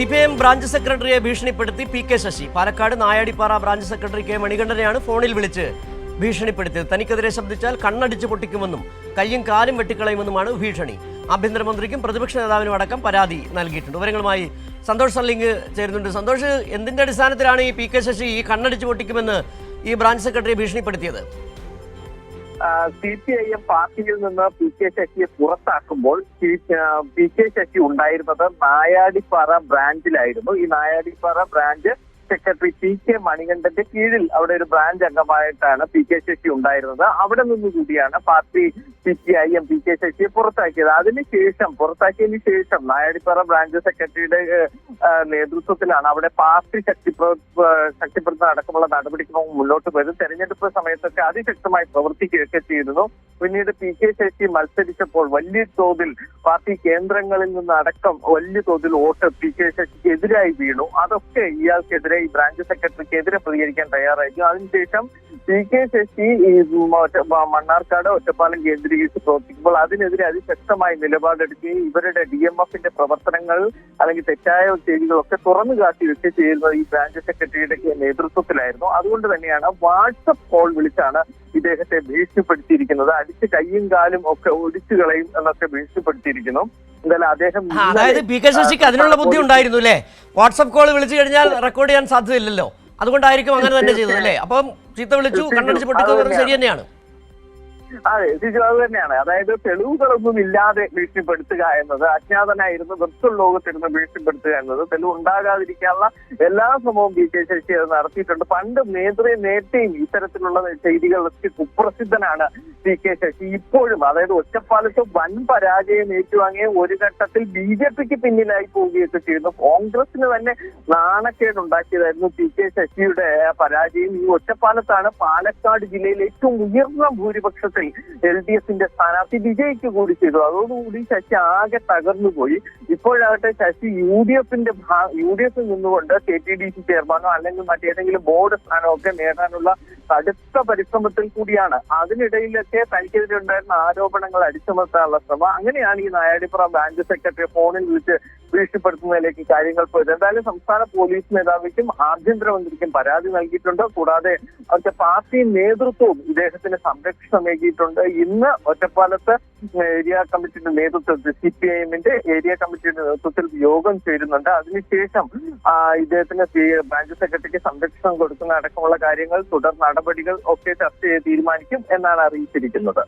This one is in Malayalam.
CPIM ബ്രാഞ്ച് സെക്രട്ടറിയെ ഭീഷണിപ്പെടുത്തി PK Sasi. Palakkad Nayadippara branch secretary K മണികണ്ഠനെയാണ് ഫോണിൽ വിളിച്ച് ഭീഷണിപ്പെടുത്തിയത്. തനിക്കെതിരെ ശബ്ദിച്ചാൽ കണ്ണടിച്ച് പൊട്ടിക്കുമെന്നും കയ്യും കാലും വെട്ടിക്കളയുമെന്നുമാണ് ഭീഷണി. ആഭ്യന്തരമന്ത്രിക്കും പ്രതിപക്ഷ നേതാവിനും അടക്കം പരാതി നൽകിയിട്ടുണ്ട്. വിവരങ്ങളുമായി സന്തോഷ് സർലിംഗ് ചേരുന്നുണ്ട്. സന്തോഷ്, എന്തിന്റെ അടിസ്ഥാനത്തിലാണ് ഈ PK ശശി ഈ കണ്ണടിച്ച് പൊട്ടിക്കുമെന്ന് ഈ ബ്രാഞ്ച് സെക്രട്ടറിയെ ഭീഷണിപ്പെടുത്തിയത്? CPIM പാർട്ടിയിൽ നിന്ന് PK ശശിയെ പുറത്താക്കുമ്പോൾ PK ശശി ഉണ്ടായിരുന്നത് നായാടിപ്പാറ ബ്രാഞ്ചിലായിരുന്നു. ഈ നായാടിപ്പാറ ബ്രാഞ്ച് സെക്രട്ടറി PK മണികണ്ഠന്റെ കീഴിൽ അവിടെ ഒരു ബ്രാഞ്ച് അംഗമായിട്ടാണ് PK ശശി ഉണ്ടായിരുന്നത്. അവിടെ നിന്നുകൂടിയാണ് പാർട്ടി CPIM PK ശശിയെ പുറത്താക്കിയത്. പുറത്താക്കിയതിനു ശേഷം നായാടിപ്പാറ ബ്രാഞ്ച് സെക്രട്ടറിയുടെ നേതൃത്വത്തിലാണ് അവിടെ പാർട്ടി ശക്തിപ്പെടുത്താൻ അടക്കമുള്ള നടപടിക്രമം മുന്നോട്ട് വരും. തെരഞ്ഞെടുപ്പ് സമയത്തൊക്കെ അതിശക്തമായി പ്രവർത്തിക്കുകയൊക്കെ ചെയ്തിരുന്നു. പിന്നീട് PK ശശി മത്സരിച്ചപ്പോൾ വലിയ തോതിൽ പാർട്ടി കേന്ദ്രങ്ങളിൽ നിന്ന് അടക്കം വലിയ തോതിൽ വോട്ട് PK ശശിക്ക് എതിരായി വീണു. അതൊക്കെ ഇയാൾക്കെതിരെ ഈ ബ്രാഞ്ച് സെക്രട്ടറിക്കെതിരെ പ്രതികരിക്കാൻ തയ്യാറായിരിക്കും. അതിനുശേഷം PK ശശി ഈ മണ്ണാർക്കാട് ഒറ്റപ്പാലം കേന്ദ്രീകരിച്ച് പ്രവർത്തിക്കുമ്പോൾ അതിനെതിരെ അതിശക്തമായി നിലപാടെടുക്കുകയും ഇവരുടെ DMFന്റെ പ്രവർത്തനങ്ങൾ അല്ലെങ്കിൽ തെറ്റായ ചെയ്തികളൊക്കെ തുറന്നു കാട്ടുകയൊക്കെ ചെയ്യുന്നത് ഈ ബ്രാഞ്ച് സെക്രട്ടറിയുടെ നേതൃത്വത്തിലായിരുന്നു. അതുകൊണ്ട് തന്നെയാണ് വാട്സപ്പ് കോൾ വിളിച്ചാണ് ഇദ്ദേഹത്തെ ഭീഷണിപ്പെടുത്തിയിരിക്കുന്നത്. അടിച്ച് കയ്യും കാലും ഒക്കെ ഒടിച്ചു കളയും എന്നൊക്കെ ഭീഷണിപ്പെടുത്തിയിരിക്കുന്നു. എന്തായാലും അദ്ദേഹം അതായത് PK ശശിക്ക് അതിനുള്ള ബുദ്ധി ഉണ്ടായിരുന്നു അല്ലേ? വാട്സപ്പ് കോൾ വിളിച്ചു കഴിഞ്ഞാൽ റെക്കോർഡ് ചെയ്യാൻ സാധ്യതയില്ലല്ലോ, അതുകൊണ്ടായിരിക്കും അങ്ങനെ തന്നെ ചെയ്തത് അല്ലേ? അപ്പം ചീത്ത വിളിച്ചു കണ്ണടിച്ച് പൊട്ടിക്കുന്നത് ശരി തന്നെയാണ്. അതെ, അത് തന്നെയാണ്. അതായത് തെളിവുകളൊന്നും ഇല്ലാതെ ഭീഷണിപ്പെടുത്തുക എന്നത്, അജ്ഞാതനായിരുന്നു വെർച്വൽ ലോകത്തിരുന്ന് ഭീഷണിപ്പെടുത്തുക എന്നത്, തെളിവ് ഉണ്ടാകാതിരിക്കാനുള്ള എല്ലാ ശ്രമവും PK ശശി അത് നടത്തിയിട്ടുണ്ട്. പണ്ട് നേരത്തെയും ഇത്തരത്തിലുള്ള ചെയ്തികളൊക്കെ കുപ്രസിദ്ധനാണ് PK ശശി. ഇപ്പോഴും അതായത് ഒറ്റപ്പാലത്ത് വൻ പരാജയം ഏറ്റുവാങ്ങിയ ഒരു ഘട്ടത്തിൽ BJPക്ക് പിന്നിലായി പോവുകയൊക്കെ ചെയ്യുന്നു. കോൺഗ്രസിന് തന്നെ നാണക്കേടുണ്ടാക്കിയതായിരുന്നു PK ശശിയുടെ പരാജയം. ഈ ഒറ്റപ്പാലത്താണ് പാലക്കാട് ജില്ലയിൽ ഏറ്റവും ഉയർന്ന ഭൂരിപക്ഷത്തിൽ LDFന്റെ സ്ഥാനാർത്ഥി വിജയിക്കുക കൂടി ചെയ്തു. അതോടുകൂടി ശശി ആകെ തകർന്നുപോയി. ഇപ്പോഴാകട്ടെ ശശി UDFിൽ നിന്നുകൊണ്ട് KTDC ചെയർമാനോ അല്ലെങ്കിൽ മറ്റേതെങ്കിലും ബോർഡ് സ്ഥാനമോ ഒക്കെ നേടാനുള്ള കടുത്ത പരിശ്രമത്തിൽ കൂടിയാണ്. അതിനിടയിലൊക്കെ തനിക്കെതിരെ ഉണ്ടായിരുന്ന ആരോപണങ്ങൾ അടിച്ചമർത്താനുള്ള ശ്രമം. അങ്ങനെയാണ് ഈ നായാടിപ്പുറ ബ്രാഞ്ച് സെക്രട്ടറി ഫോണിൽ വിളിച്ച് ഭീഷണിപ്പെടുത്തുന്നതിലേക്ക് കാര്യങ്ങൾ പോയത്. എന്തായാലും സംസ്ഥാന പോലീസ് മേധാവിക്കും ആഭ്യന്തരമന്ത്രിക്കും പരാതി നൽകിയിട്ടുണ്ട്. കൂടാതെ അവരുടെ പാർട്ടി നേതൃത്വവും ഇദ്ദേഹത്തിന് സംരക്ഷണമേകിയിട്ടുണ്ട്. ഇന്ന് ഒറ്റപ്പാലത്ത് ഏരിയ കമ്മിറ്റിയുടെ നേതൃത്വത്തിൽ CPIMന്റെ ഏരിയ കമ്മിറ്റിയുടെ നേതൃത്വത്തിൽ യോഗം ചേരുന്നുണ്ട്. അതിനുശേഷം ഇദ്ദേഹത്തിന് ബ്രാഞ്ച് സെക്രട്ടറിക്ക് സംരക്ഷണം കൊടുക്കുന്ന അടക്കമുള്ള കാര്യങ്ങൾ, തുടർ നടപടികൾ ഒക്കെ ചർച്ച ചെയ്ത് തീരുമാനിക്കും എന്നാണ് അറിയിച്ചിരിക്കുന്നത്.